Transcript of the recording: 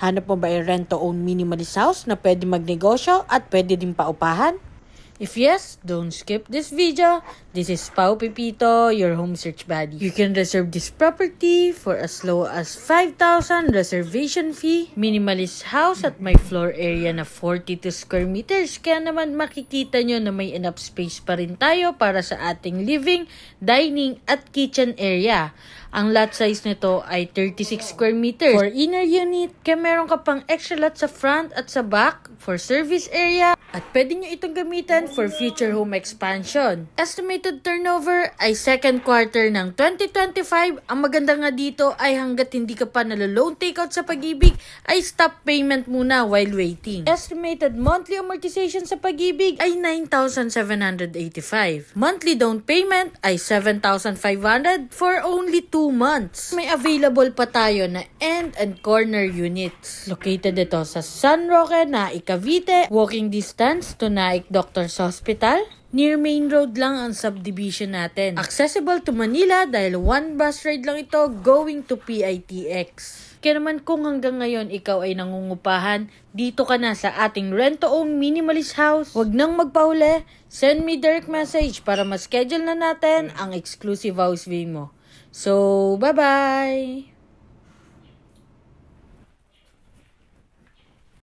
Hanap mo ba ay rent-to-own minimalist house na pwede magnegosyo at pwede din paupahan? If yes, don't skip this video. This is Pao Pipito, your home search buddy. You can reserve this property for as low as 5,000 reservation fee. Minimalist house at may floor area na 42 square meters. Kaya naman makikita nyo na may enough space pa rin tayo para sa ating living, dining at kitchen area. Ang lot size nito ay 36 square meters for inner unit. Kaya meron ka pang extra lot sa front at sa back for service area. At pwede nyo itong gamitan for future home expansion. Estimated turnover ay second quarter ng 2025. Ang maganda nga dito ay hanggat hindi ka pa nalo-loan takeout sa Pag-ibig, ay stop payment muna while waiting. Estimated monthly amortization sa Pag-ibig ay 9,785. Monthly down payment ay 7,500 for only 2 months. May available pa tayo na end and corner units. Located ito sa San Roque, Naik, Cavite. Walking distance to Naik Doctors Hospital. Near main road lang ang subdivision natin. Accessible to Manila dahil 1 bus ride lang ito going to PITX. Kaya naman kung hanggang ngayon ikaw ay nangungupahan, dito ka na sa ating rent-to-own minimalist house. Huwag nang magpahuli, send me direct message para ma-schedule na natin ang exclusive house viewing mo. So, bye-bye!